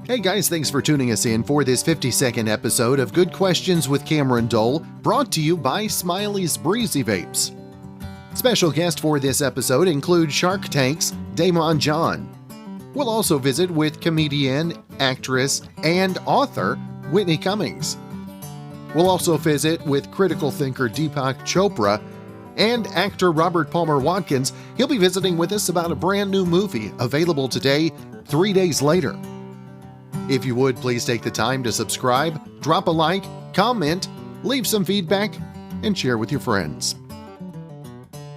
Hey guys, thanks for tuning us in for this 50-second episode of Good Questions with Cameron Dole, brought to you by Smiley's Breezy Vapes. Special guest for this episode include Shark Tank's Daymond John. We'll also visit with comedian, actress, and author Whitney Cummings. We'll also visit with critical thinker Deepak Chopra and actor Robert Palmer Watkins. He'll be visiting with us about a brand new movie available today, 3 days later. If you would, please take the time to subscribe, drop a like, comment, leave some feedback, and share with your friends.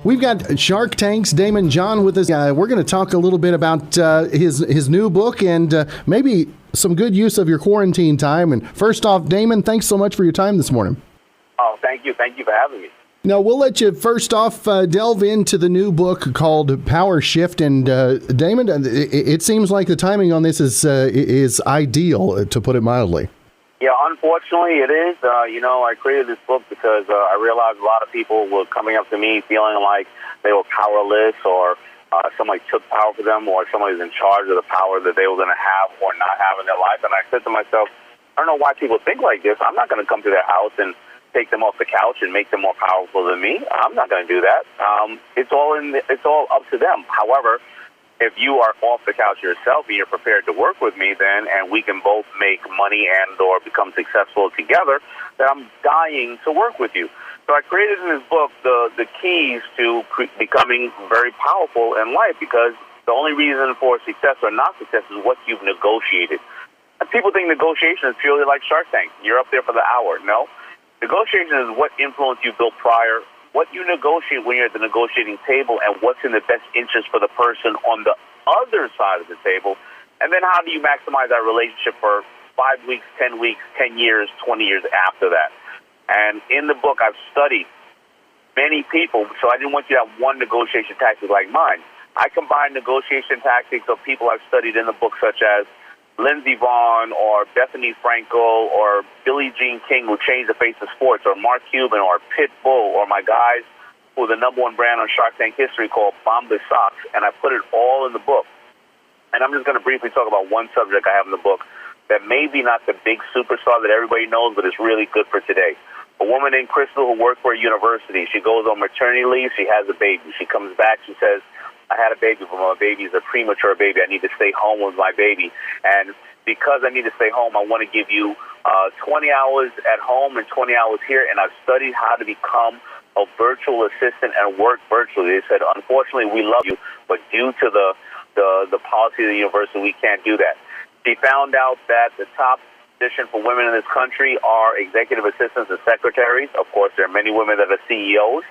We've got Shark Tank's Daymond John with us. We're going to talk a little bit about his new book and maybe some good use of your quarantine time. And first off, Daymond, thanks so much for your time this morning. Oh, thank you. Thank you for having me. Now, we'll let you first off delve into the new book called Powershift. And Daymond, it seems like the timing on this is ideal, to put it mildly. Yeah, unfortunately, it is. I created this book because I realized a lot of people were coming up to me feeling like they were powerless, or somebody took power for them, or somebody's in charge of the power that they were going to have or not have in their life. And I said to myself, I don't know why people think like this. I'm not going to come to their house and take them off the couch and make them more powerful than me. I'm not going to do that. It's all up to them. However, if you are off the couch yourself and you're prepared to work with me, then, and we can both make money and or become successful together, then I'm dying to work with you. So I created in this book the keys to becoming very powerful in life, because the only reason for success or not success is what you've negotiated. And people think negotiation is purely like Shark Tank. You're up there for the hour. No. Negotiation is what influence you built prior, what you negotiate when you're at the negotiating table, and what's in the best interest for the person on the other side of the table. And then how do you maximize that relationship for 5 weeks, 10 weeks, 10 years, 20 years after that? And in the book, I've studied many people, so I didn't want you to have one negotiation tactic like mine. I combine negotiation tactics of people I've studied in the book, such as Lindsey Vonn or Bethany Frankel or Billie Jean King, who changed the face of sports, or Mark Cuban or Pitbull, or my guys who are the #1 brand on Shark Tank history called Bombas Socks. And I put it all in the book. And I'm just going to briefly talk about one subject I have in the book that may be not the big superstar that everybody knows, but it's really good for today. A woman named Crystal who worked for a university. She goes on maternity leave. She has a baby. She comes back. She says, I had a baby, but my baby is a premature baby. I need to stay home with my baby. And because I need to stay home, I want to give you 20 hours at home and 20 hours here. And I've studied how to become a virtual assistant and work virtually. They said, unfortunately, we love you, but due to the policy of the university, we can't do that. She found out that the top position for women in this country are executive assistants and secretaries. Of course, there are many women that are CEOs.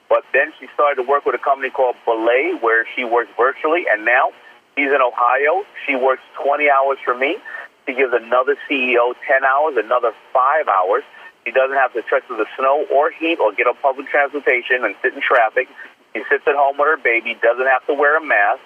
But then she started to work with a company called Belay, where she works virtually, and now she's in Ohio. She works 20 hours for me. She gives another CEO 10 hours, another 5 hours. She doesn't have to trek through the snow or heat or get on public transportation and sit in traffic. She sits at home with her baby, doesn't have to wear a mask.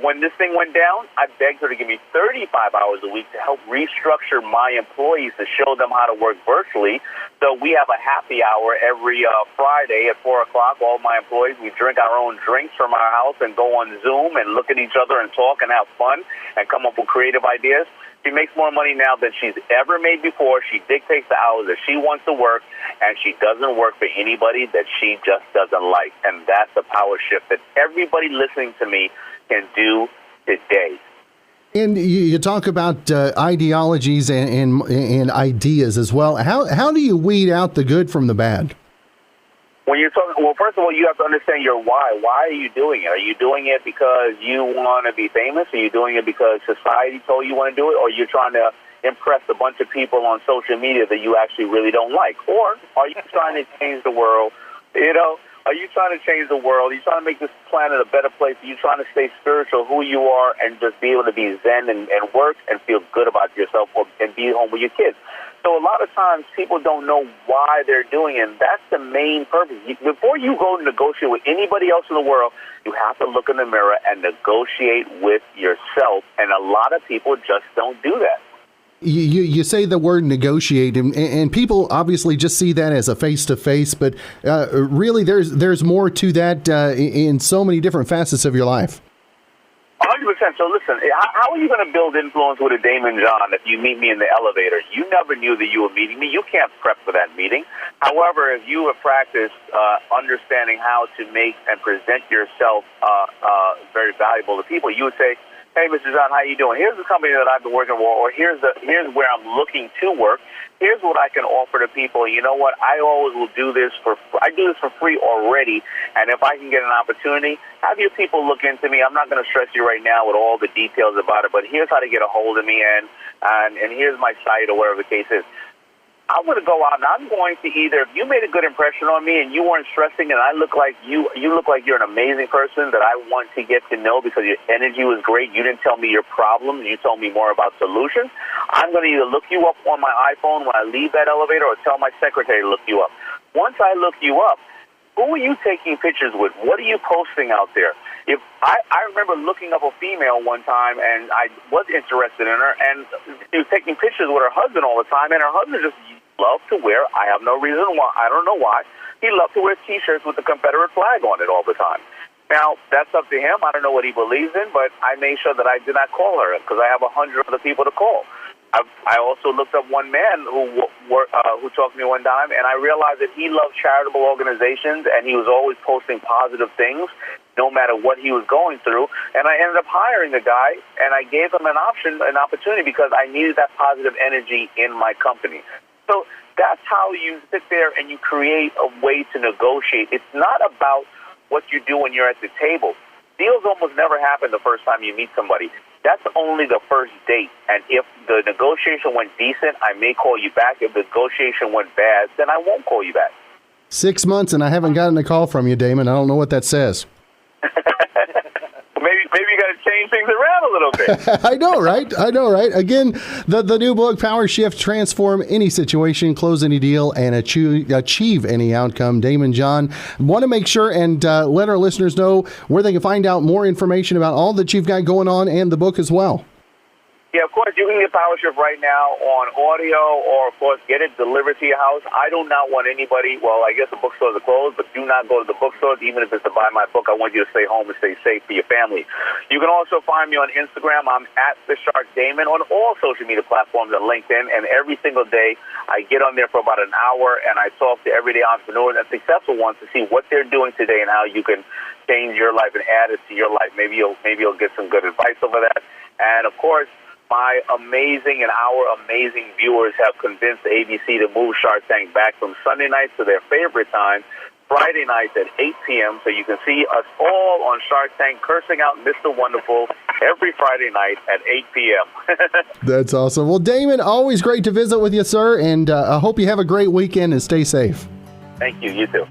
When this thing went down, I begged her to give me 35 hours a week to help restructure my employees to show them how to work virtually. So we have a happy hour every Friday at 4 o'clock. All my employees, we drink our own drinks from our house and go on Zoom and look at each other and talk and have fun and come up with creative ideas. She makes more money now than she's ever made before. She dictates the hours that she wants to work, and she doesn't work for anybody that she just doesn't like. And that's the power shift that everybody listening to me can do today. And you talk about ideologies and ideas as well. How do you weed out the good from the bad? When you're talking, well, first of all, you have to understand your why. Why are you doing it? Are you doing it because you want to be famous? Are you doing it because society told you want to do it? Or you're trying to impress a bunch of people on social media that you actually really don't like? Or are you trying to change the world? Are you trying to change the world? Are you trying to make this planet a better place? Are you trying to stay spiritual, who you are, and just be able to be zen and work and feel good about yourself and be home with your kids? So a lot of times people don't know why they're doing it, and that's the main purpose. Before you go negotiate with anybody else in the world, you have to look in the mirror and negotiate with yourself, and a lot of people just don't do that. You say the word negotiate, and people obviously just see that as a face-to-face, but really there's more to that in so many different facets of your life. 100%. So listen, how are you going to build influence with a Daymond John if you meet me in the elevator? You never knew that you were meeting me. You can't prep for that meeting. However, if you have practiced understanding how to make and present yourself very valuable to people, you would say, hey, Mr. John, how you doing? Here's the company that I've been working for, or here's where I'm looking to work. Here's what I can offer to people. You know what? I always will do this I do this for free already, and if I can get an opportunity, have your people look into me. I'm not going to stress you right now with all the details about it, but here's how to get a hold of me, and here's my site or whatever the case is. I'm going to go out and I'm going to either, if you made a good impression on me and you weren't stressing and I look like you look like you're an amazing person that I want to get to know because your energy was great. You didn't tell me your problems. You told me more about solutions. I'm going to either look you up on my iPhone when I leave that elevator or tell my secretary to look you up. Once I look you up, who are you taking pictures with? What are you posting out there? If I remember looking up a female one time, and I was interested in her, and she was taking pictures with her husband all the time, and her husband just loved to wear, I have no reason why, I don't know why, he loved to wear T-shirts with the Confederate flag on it all the time. Now, that's up to him. I don't know what he believes in, but I made sure that I did not call her because I have 100 other people to call. I also looked up one man who talked to me one time, and I realized that he loved charitable organizations, and he was always posting positive things, no matter what he was going through. And I ended up hiring the guy, and I gave him an opportunity because I needed that positive energy in my company. So that's how you sit there and you create a way to negotiate. It's not about what you do when you're at the table. Deals almost never happen the first time you meet somebody. That's only the first date. And if the negotiation went decent, I may call you back. If the negotiation went bad, then I won't call you back. 6 months and I haven't gotten a call from you, Daymond. I don't know what that says. Maybe you got to change things around a little bit. I know, right? Again, the new book, Powershift, transform any situation, close any deal, and achieve any outcome. Daymond John, want to make sure and let our listeners know where they can find out more information about all that you've got going on and the book as well. Yeah, of course, you can get Powershift right now on audio or, of course, get it delivered to your house. I do not want anybody, well, I guess the bookstores are closed, but do not go to the bookstores, even if it's to buy my book. I want you to stay home and stay safe for your family. You can also find me on Instagram. I'm at The Shark Daymond on all social media platforms and LinkedIn, and every single day I get on there for about an hour, and I talk to everyday entrepreneurs and successful ones to see what they're doing today and how you can change your life and add it to your life. Maybe you'll get some good advice over that. And, of course, my amazing and our amazing viewers have convinced ABC to move Shark Tank back from Sunday nights to their favorite time, Friday nights at 8 p.m. So you can see us all on Shark Tank cursing out Mr. Wonderful every Friday night at 8 p.m. That's awesome. Well, Daymond, always great to visit with you, sir, and I hope you have a great weekend and stay safe. Thank you. You too.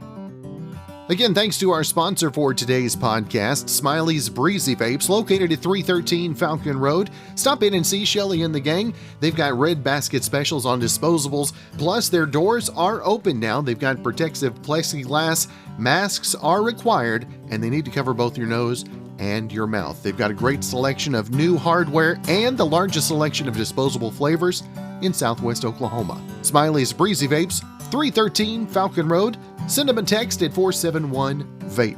Again, thanks to our sponsor for today's podcast, Smiley's Breezy Vapes, located at 313 Falcon Road. Stop in and see Shelly and the gang. They've got red basket specials on disposables, plus their doors are open now. They've got protective plexiglass. Masks are required, and they need to cover both your nose and your mouth. They've got a great selection of new hardware and the largest selection of disposable flavors in Southwest Oklahoma. Smiley's Breezy Vapes, 313 Falcon Road. Send them a text at 471-VAPE.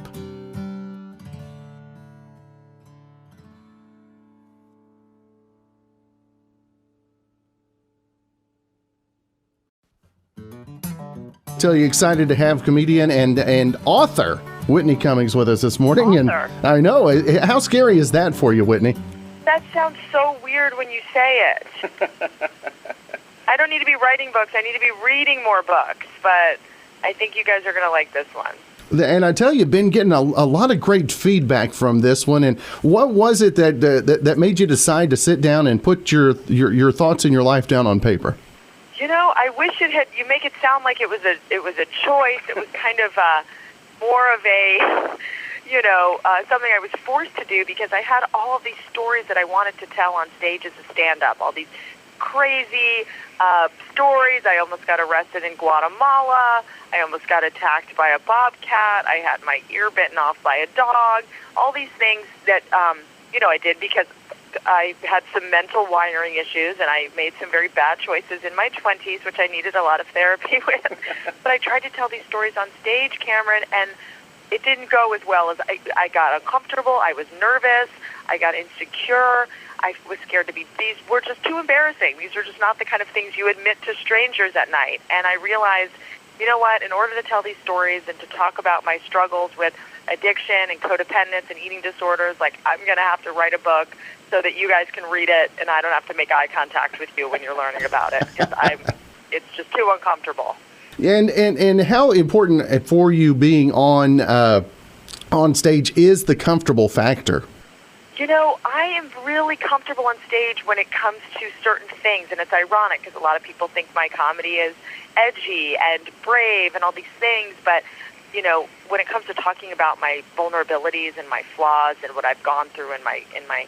Tell you, excited to have comedian and author Whitney Cummings with us this morning. Author. And I know, how scary is that for you, Whitney? That sounds so weird when you say it. I don't need to be writing books. I need to be reading more books, but I think you guys are going to like this one. And I tell you, been getting a lot of great feedback from this one. And what was it that made you decide to sit down and put your thoughts in your life down on paper? You know, I wish it had. You make it sound like it was a choice. It was kind of more of a, something I was forced to do because I had all of these stories that I wanted to tell on stage as a stand-up. All these crazy stories. I almost got arrested in Guatemala. I almost got attacked by a bobcat. I had my ear bitten off by a dog. All these things that, I did because I had some mental wiring issues, and I made some very bad choices in my 20s, which I needed a lot of therapy with. But I tried to tell these stories on stage, Cameron, and it didn't go as well as I got uncomfortable. I was nervous. I got insecure. I was scared to be. These were just too embarrassing. These are just not the kind of things you admit to strangers at night. And I realized, you know what? In order to tell these stories and to talk about my struggles with addiction and codependence and eating disorders, like, I'm going to have to write a book so that you guys can read it, and I don't have to make eye contact with you when you're learning about it, because it's just too uncomfortable. And how important for you being on stage is the comfortable factor? You know, I am really comfortable on stage when it comes to certain things, and it's ironic because a lot of people think my comedy is edgy and brave and all these things, but, you know, when it comes to talking about my vulnerabilities and my flaws and what I've gone through in my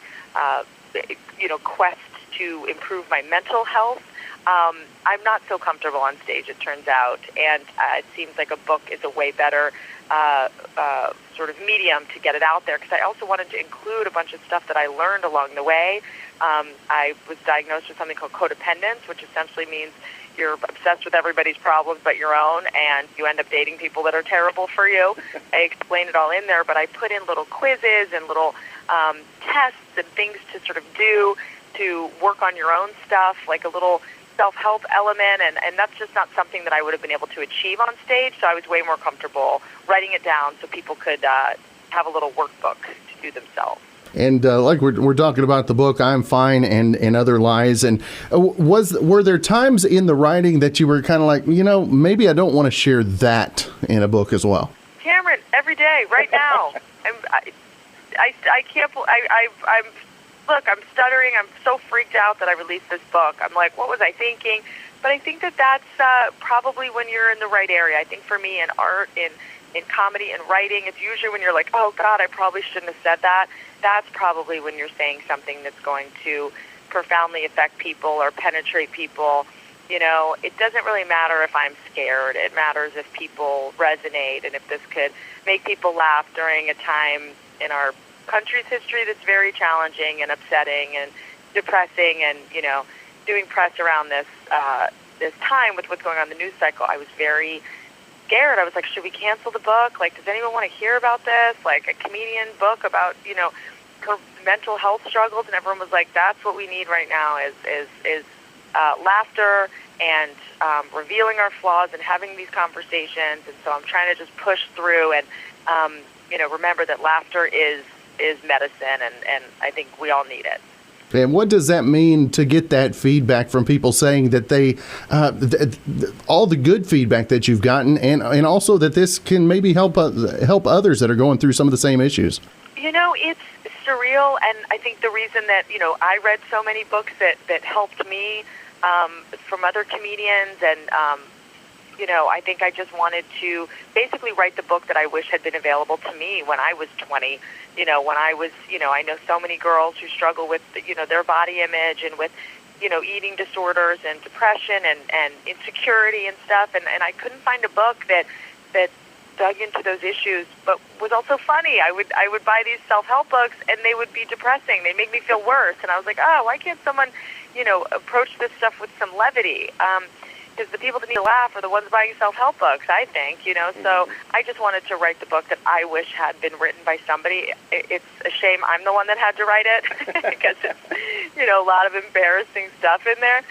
quest to improve my mental health, I'm not so comfortable on stage, it turns out, and it seems like a book is a way better sort of medium to get it out there, because I also wanted to include a bunch of stuff that I learned along the way. I was diagnosed with something called codependence, which essentially means you're obsessed with everybody's problems but your own, and you end up dating people that are terrible for you. I explained it all in there, but I put in little quizzes and little tests and things to sort of do to work on your own stuff, like a little self-help element, and that's just not something that I would have been able to achieve on stage, so I was way more comfortable writing it down so people could have a little workbook to do themselves. And like we're talking about the book, I'm Fine and Other Lies, and were there times in the writing that you were kind of like, you know, maybe I don't want to share that in a book as well? Cameron, every day, right now. I can't. Look, I'm stuttering. I'm so freaked out that I released this book. I'm like, what was I thinking? But I think that's probably when you're in the right area. I think for me in art, in comedy and writing, it's usually when you're like, oh, God, I probably shouldn't have said that. That's probably when you're saying something that's going to profoundly affect people or penetrate people. You know, it doesn't really matter if I'm scared. It matters if people resonate and if this could make people laugh during a time in our country's history that's very challenging and upsetting and depressing. And, you know, doing press around this time with what's going on in the news cycle, I was very scared. I was like, should we cancel the book? Like, does anyone want to hear about this? Like, a comedian book about, you know, her mental health struggles? And everyone was like, that's what we need right now is laughter and revealing our flaws and having these conversations. And so I'm trying to just push through and, you know, remember that laughter is medicine, and I think we all need it. And what does that mean to get that feedback from people saying that they, all the good feedback that you've gotten, and also that this can maybe help others that are going through some of the same issues? You know, it's surreal, and I think the reason that, you know, I read so many books that helped me from other comedians, and you know, I think I just wanted to basically write the book that I wish had been available to me when I was 20. You know, when I was, you know, I know so many girls who struggle with, you know, their body image and with, you know, eating disorders and depression and insecurity and stuff. And I couldn't find a book that dug into those issues, but was also funny. I would buy these self-help books and they would be depressing. They'd make me feel worse. And I was like, oh, why can't someone, you know, approach this stuff with some levity? Because the people that need to laugh are the ones buying self-help books, I think, you know. So I just wanted to write the book that I wish had been written by somebody. It's a shame I'm the one that had to write it because it's, you know, a lot of embarrassing stuff in there.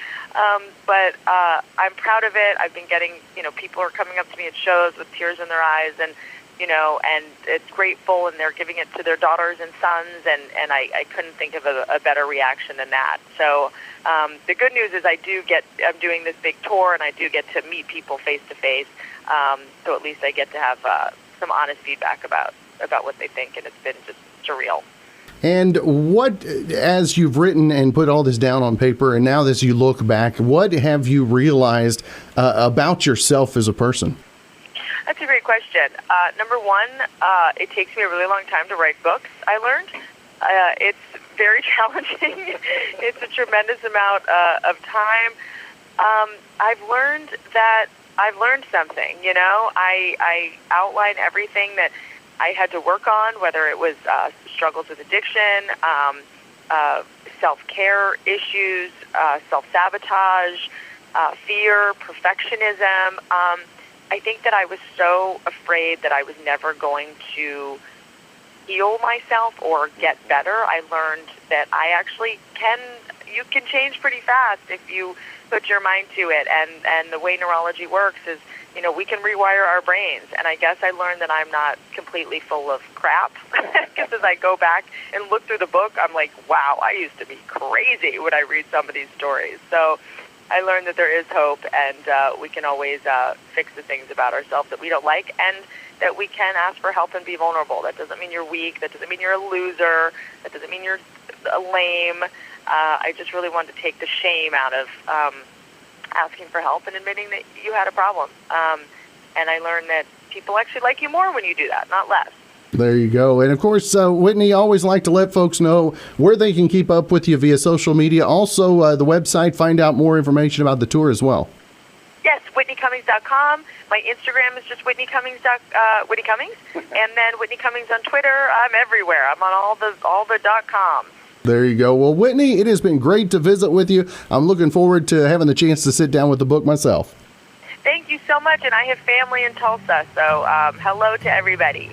But I'm proud of it. I've been getting, you know, people are coming up to me at shows with tears in their eyes, and, you know, and it's grateful, and they're giving it to their daughters and sons, and I couldn't think of a better reaction than that. So the good news is I'm doing this big tour, and I do get to meet people face to face, so at least I get to have some honest feedback about what they think, and it's been just surreal. And what, as you've written and put all this down on paper, and now as you look back, what have you realized about yourself as a person? That's a great question. Number one, it takes me a really long time to write books, I learned. It's very challenging. It's a tremendous amount of time. I've learned something, you know. I outline everything that I had to work on, whether it was struggles with addiction, self-care issues, self-sabotage, fear, perfectionism. I think that I was so afraid that I was never going to heal myself or get better. I learned that I actually you can change pretty fast if you put your mind to it. And the way neurology works is, we can rewire our brains. And I guess I learned that I'm not completely full of crap. Because as I go back and look through the book, I'm like, wow, I used to be crazy when I read some of these stories. So I learned that there is hope, and we can always fix the things about ourselves that we don't like, and that we can ask for help and be vulnerable. That doesn't mean you're weak. That doesn't mean you're a loser. That doesn't mean you're lame. I just really wanted to take the shame out of asking for help and admitting that you had a problem. And I learned that people actually like you more when you do that, not less. There you go. And of course, Whitney, always like to let folks know where they can keep up with you via social media. Also, the website, find out more information about the tour as well. Yes, WhitneyCummings.com. My Instagram is just Whitney Cummings. And then Whitney Cummings on Twitter. I'm everywhere. I'm on all the .coms. There you go. Well, Whitney, it has been great to visit with you. I'm looking forward to having the chance to sit down with the book myself. Thank you so much, and I have family in Tulsa, so hello to everybody.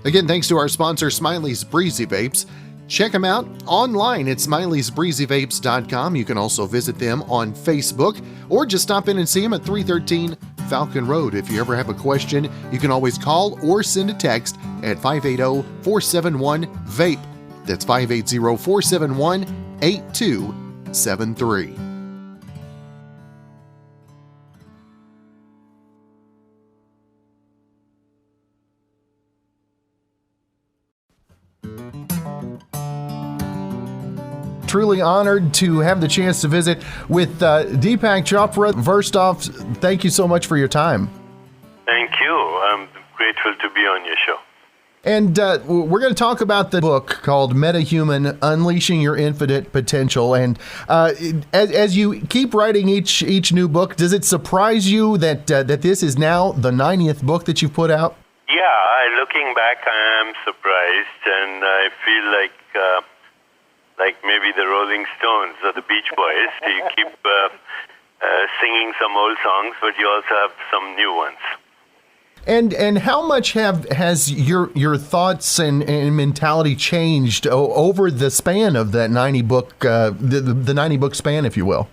Again, thanks to our sponsor, Smiley's Breezy Vapes. Check them out online at smileysbreezyvapes.com. You can also visit them on Facebook, or just stop in and see them at 313 Falcon Road. If you ever have a question, you can always call or send a text at 580-471-VAPE. That's 580-471-8273. Truly honored to have the chance to visit with Deepak Chopra. First off, thank you so much for your time. Thank you. I'm grateful to be on your show. And we're going to talk about the book called Metahuman, Unleashing Your Infinite Potential. And as you keep writing each new book, does it surprise you that this is now the 90th book that you've put out? Yeah, looking back, I am surprised, and I feel like maybe the Rolling Stones or the Beach Boys. You keep singing some old songs, but you also have some new ones. And how much has your thoughts and mentality changed over the span of that 90 book the 90 book span, if you will?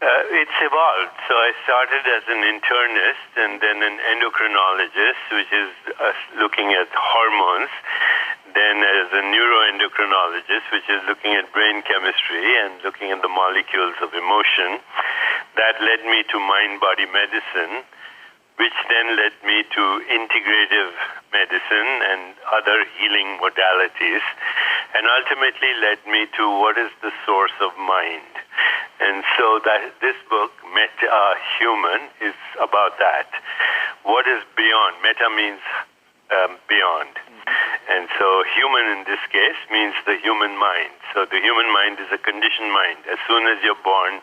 It's evolved. So I started as an internist and then an endocrinologist, which is looking at hormones. Then as a neuroendocrinologist, which is looking at brain chemistry and looking at the molecules of emotion. That led me to mind-body medicine, which then led me to integrative medicine and other healing modalities, and ultimately led me to what is the source of mind. And so that this book, Metahuman, is about that. What is beyond? Meta means beyond. And so human in this case means the human mind. So the human mind is a conditioned mind. As soon as you're born,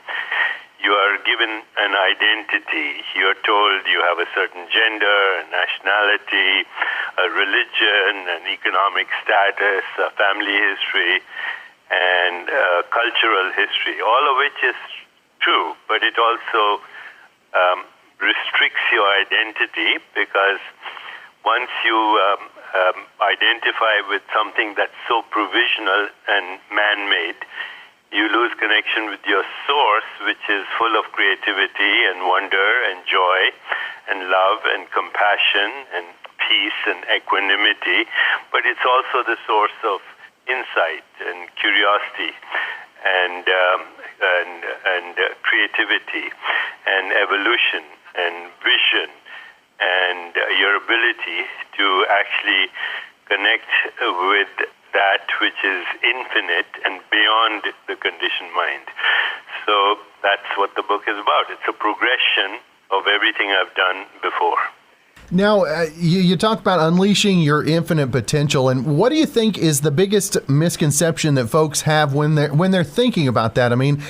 you are given an identity. You're told you have a certain gender, a nationality, a religion, an economic status, a family history, and cultural history, all of which is true, but it also restricts your identity, because once you identify with something that's so provisional and man-made, you lose connection with your source, which is full of creativity and wonder and joy and love and compassion and peace and equanimity. But it's also the source of insight and curiosity and creativity and evolution and vision and your ability to actually connect with that which is infinite and beyond the conditioned mind. So that's what the book is about. It's a progression of everything I've done before. Now, you talk about unleashing your infinite potential, and what do you think is the biggest misconception that folks have when they're thinking about that? I mean,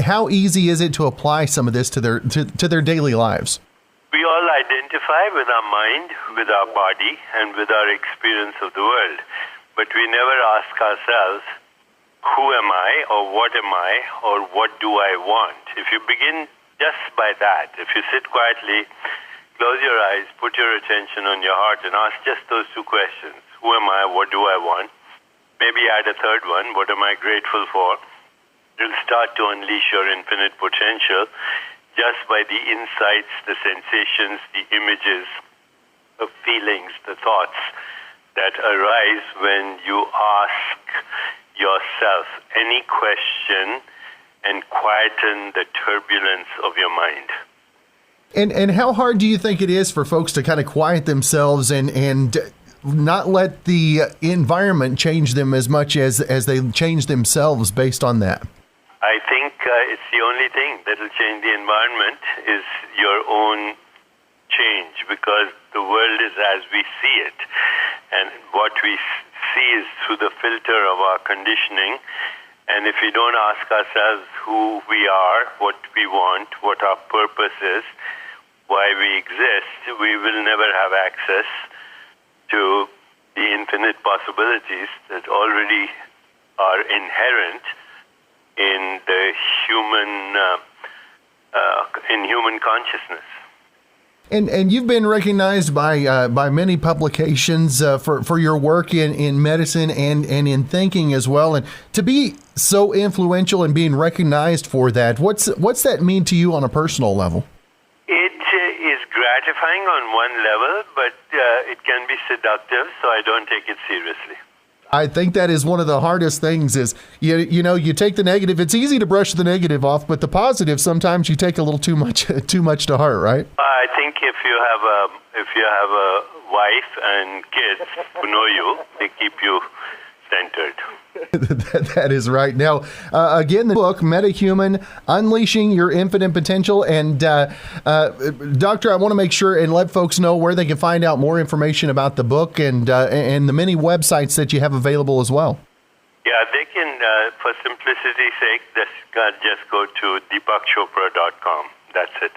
how easy is it to apply some of this to their daily lives? We all identify with our mind, with our body, and with our experience of the world. But we never ask ourselves, who am I, or what am I, or what do I want? If you begin just by that, if you sit quietly, close your eyes, put your attention on your heart, and ask just those two questions. Who am I? What do I want? Maybe add a third one. What am I grateful for? You'll start to unleash your infinite potential just by the insights, the sensations, the images, the feelings, the thoughts that arise when you ask yourself any question and quieten the turbulence of your mind. And how hard do you think it is for folks to kind of quiet themselves and not let the environment change them as much as they change themselves based on that? I think it's the only thing that will change the environment is your own change, because the world is as we see it. And what we see is through the filter of our conditioning. And if we don't ask ourselves who we are, what we want, what our purpose is, why we exist, we will never have access to the infinite possibilities that already are inherent in the human consciousness. And you've been recognized by many publications for your work in medicine and in thinking as well. And to be so influential and being recognized for that, what's that mean to you on a personal level? It is gratifying on one level, but it can be seductive, so I don't take it seriously. I think that is one of the hardest things is, you take the negative. It's easy to brush the negative off, but the positive, sometimes you take a little too much to heart, right? I think if you have a wife and kids who know you, they keep you centered. That is right. Now, again, the book, Metahuman, Unleashing Your Infinite Potential. And Doctor, I want to make sure and let folks know where they can find out more information about the book and the many websites that you have available as well. Yeah, they can, for simplicity's sake, just go to deepakchopra.com. That's it.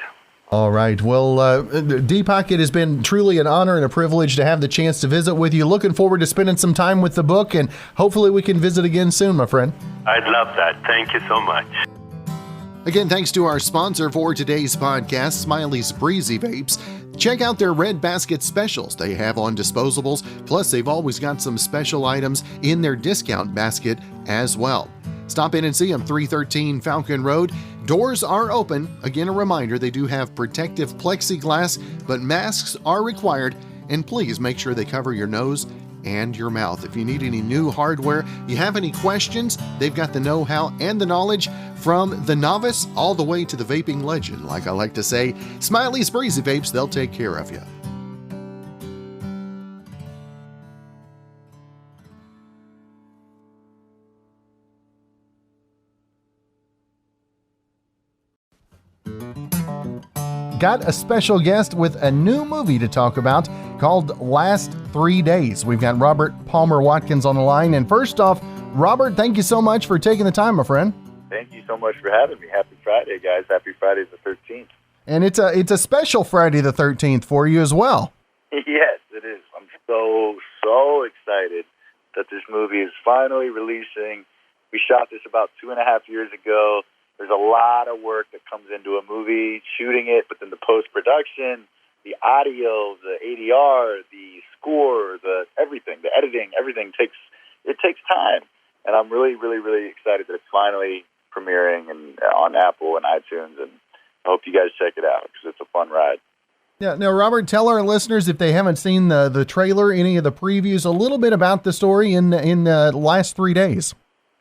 All right. Well, Deepak, it has been truly an honor and a privilege to have the chance to visit with you. Looking forward to spending some time with the book, and hopefully we can visit again soon, my friend. I'd love that. Thank you so much. Again, thanks to our sponsor for today's podcast, Smiley's Breezy Vapes. Check out their Red Basket specials they have on disposables. Plus, they've always got some special items in their discount basket as well. Stop in and see them, 313 Falcon Road. Doors are open. Again, a reminder, they do have protective plexiglass, but masks are required. And please make sure they cover your nose and your mouth. If you need any new hardware, you have any questions, they've got the know-how and the knowledge from the novice all the way to the vaping legend. Like I like to say, Smiley's Breezy Vapes, they'll take care of you. Got a special guest with a new movie to talk about called Last 3 Days. We've got Robert Palmer Watkins on the line. And first off, Robert, thank you so much for taking the time, my friend. Thank you so much for having me. Happy Friday, guys. Happy Friday the 13th. And it's a special Friday the 13th for you as well. Yes, it is. I'm so excited that this movie is finally releasing. We shot this about 2.5 years ago. There's a lot of work that comes into a movie, shooting it, but then the post-production, the audio, the ADR, the score, the everything, the editing, everything takes time. And I'm really excited that it's finally premiering on Apple and iTunes, and I hope you guys check it out because it's a fun ride. Yeah. Now, Robert, tell our listeners, if they haven't seen the trailer, any of the previews, a little bit about the story in the last 3 days.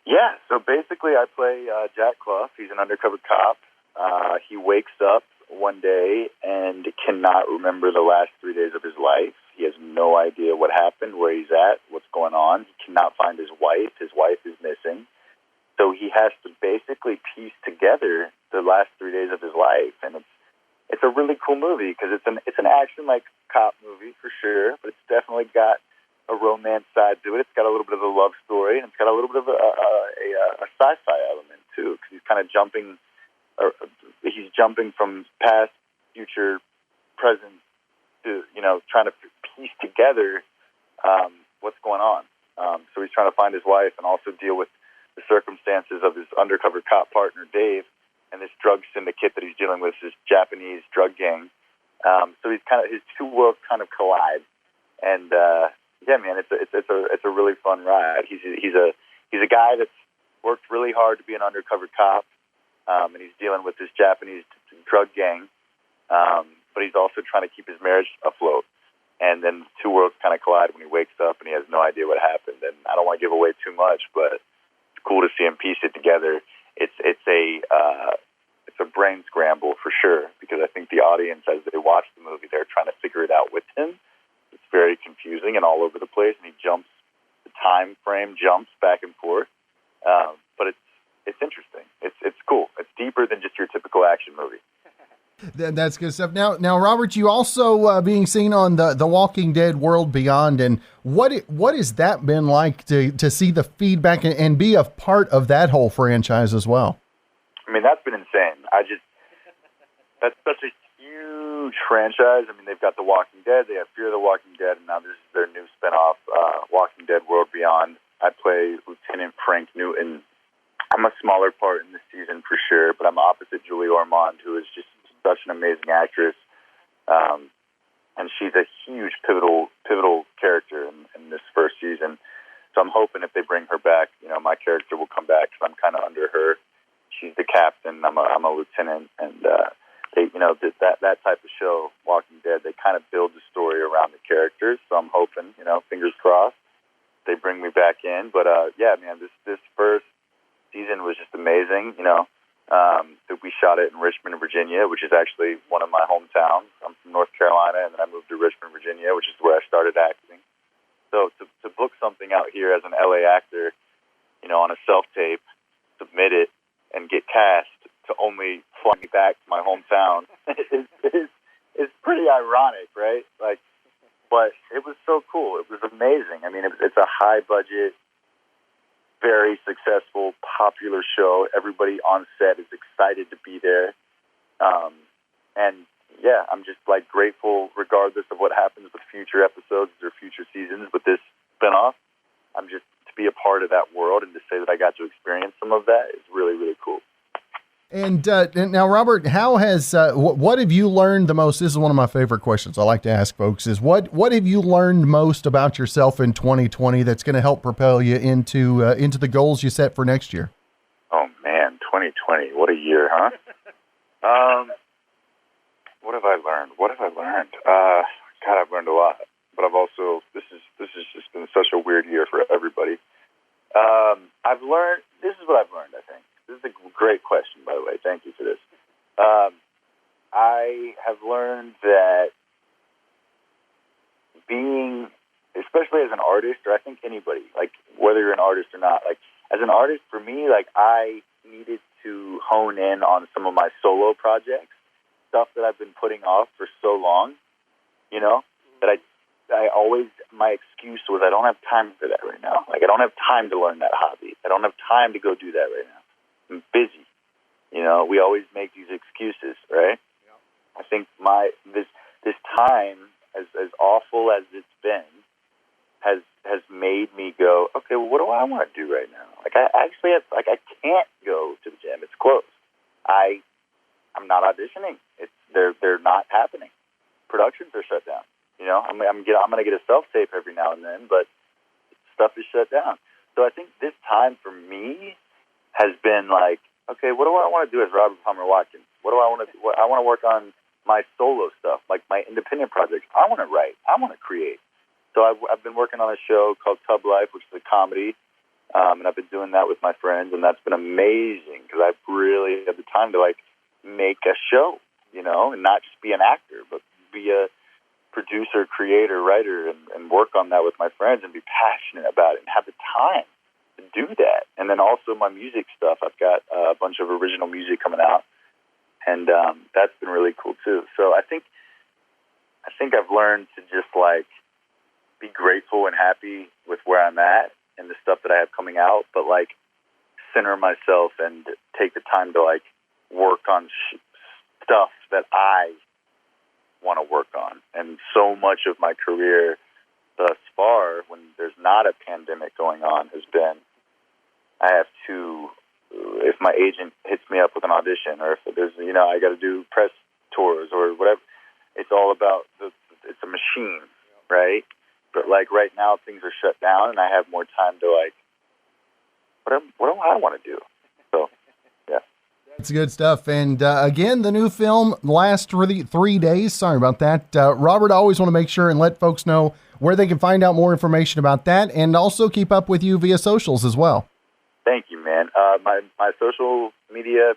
Yeah, so basically I play Jack Clough. He's an undercover cop. He wakes up one day and cannot remember the last 3 days of his life. He has no idea what happened, where he's at, what's going on. He cannot find his wife. His wife is missing. So he has to basically piece together the last 3 days of his life. And it's a really cool movie because it's an action-like cop movie for sure, but it's definitely got a romance side to it. It's got a little bit of a love story, and it's got a little bit of a sci-fi element too, because he's kind of jumping from past, future, present to trying to piece together what's going on. So he's trying to find his wife and also deal with the circumstances of his undercover cop partner, Dave, and this drug syndicate that he's dealing with, this Japanese drug gang. So he's his two worlds kind of collide. And, yeah, man, it's a really fun ride. He's a guy that's worked really hard to be an undercover cop, and he's dealing with this Japanese drug gang, but he's also trying to keep his marriage afloat. And then two worlds kind of collide when he wakes up and he has no idea what happened. And I don't want to give away too much, but it's cool to see him piece it together. It's a brain scramble for sure, because I think the audience, as they watch the movie, they're trying to figure it out with him. It's very confusing and all over the place, and the time frame jumps back and forth. But it's interesting. It's cool. It's deeper than just your typical action movie. That's good stuff. Now, Robert, you also being seen on the Walking Dead World Beyond, and what has that been like to see the feedback and be a part of that whole franchise as well? I mean, that's been insane. That's such a huge franchise. I mean, they've got The Walking Dead, they have Fear the Walking Dead, and now this is their new spinoff, Walking Dead World Beyond. I play Lieutenant Frank Newton. I'm a smaller part in this season for sure, but I'm opposite Julie Ormond, who is just such an amazing actress. And she's a huge pivotal character in this first season. So I'm hoping if they bring her back, my character will come back, because I'm kind of under her. She's the captain. I'm a lieutenant, and that type of show, Walking Dead, they kind of build the story around the characters. So I'm hoping, fingers crossed, they bring me back in. But yeah, man, this first season was just amazing. We shot it in Richmond, Virginia, which is actually one of my hometowns. I'm from North Carolina, and then I moved to Richmond, Virginia, which is where I started acting. So to book something out here as an LA actor, on a self-tape, submit it, and get cast to only fly me back to my hometown is pretty ironic, right? But it was so cool. It was amazing. I mean, it's a high-budget, very successful, popular show. Everybody on set is excited to be there. And yeah, I'm just grateful regardless of what happens with future episodes or future seasons with this spinoff. I'm just to be a part of that world and to say that I got to experience some of that is really, really cool. And now, Robert, how has what have you learned the most? This is one of my favorite questions I like to ask folks: is what have you learned most about yourself in 2020 that's going to help propel you into the goals you set for next year? Oh man, 2020, what a year, huh? What have I learned? God, I've learned a lot, but I've also this has just been such a weird year for everybody. This is what I've learned, I think. This is a great question, by the way. Thank you for this. I have learned that being, especially as an artist, or I think anybody, whether you're an artist or not, as an artist, for me, I needed to hone in on some of my solo projects, stuff that I've been putting off for so long, that I always, my excuse was I don't have time for that right now. I don't have time to learn that hobby. I don't have time to go do that right now. I'm busy. We always make these excuses, right? Yeah. I think this time, as awful as it's been, has made me go, okay, well, what do I want to do right now? I actually have, I can't go to the gym. It's closed. I'm not auditioning. They're not happening. Productions are shut down. I'm going to get a self-tape every now and then, but stuff is shut down. So I think this time for me has been okay, what do I want to do as Robert Palmer Watkins? What do I want to do? I want to work on my solo stuff, my independent projects. I want to write. I want to create. So I've been working on a show called Tub Life, which is a comedy, and I've been doing that with my friends, and that's been amazing because I've really had the time to make a show, and not just be an actor, but be a producer, creator, writer, and work on that with my friends and be passionate about it and have the time to do that. And then also my music stuff. I've got a bunch of original music coming out, and that's been really cool too. So I think I've learned to just be grateful and happy with where I'm at and the stuff that I have coming out, but center myself and take the time to work on stuff that I want to work on. And so much of my career thus far, when there's not a pandemic going on, has been I have to, if my agent hits me up with an audition, or if there's, I got to do press tours or whatever. It's all about it's a machine, right? But like right now, things are shut down, and I have more time to like, what do I want to do? So, yeah. It's good stuff. And again, the new film lasts 3 days. Sorry about that. Robert, I always want to make sure and let folks know where they can find out more information about that, and also keep up with you via socials as well. Thank you, man. My social media,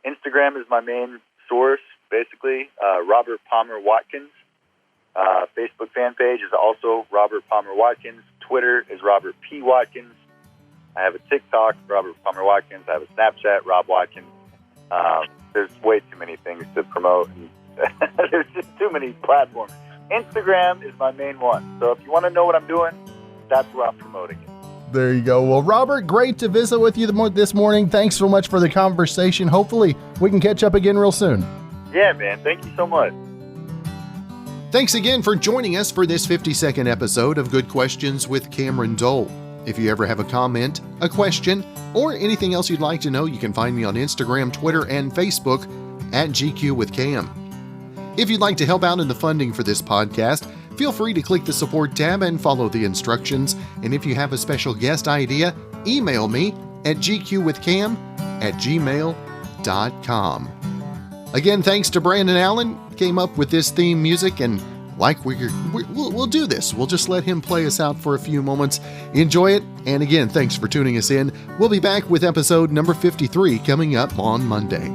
Instagram is my main source, basically. Robert Palmer Watkins. Facebook fan page is also Robert Palmer Watkins. Twitter is Robert P. Watkins. I have a TikTok, Robert Palmer Watkins. I have a Snapchat, Rob Watkins. There's way too many things to promote. There's just too many platforms. Instagram is my main one. So if you want to know what I'm doing, that's where I'm promoting it. There you go. Well, Robert, great to visit with you this morning. Thanks so much for the conversation. Hopefully we can catch up again real soon. Yeah, man. Thank you so much. Thanks again for joining us for this 52nd episode of Good Questions with Cameron Dole. If you ever have a comment, a question, or anything else you'd like to know, you can find me on Instagram, Twitter, and Facebook at GQ with Cam. If you'd like to help out in the funding for this podcast, feel free to click the support tab and follow the instructions. And if you have a special guest idea, email me at gqwithcam@gmail.com. Again, thanks to Brandon Allen, came up with this theme music, and we'll do this. We'll just let him play us out for a few moments. Enjoy it. And again, thanks for tuning us in. We'll be back with episode number 53 coming up on Monday.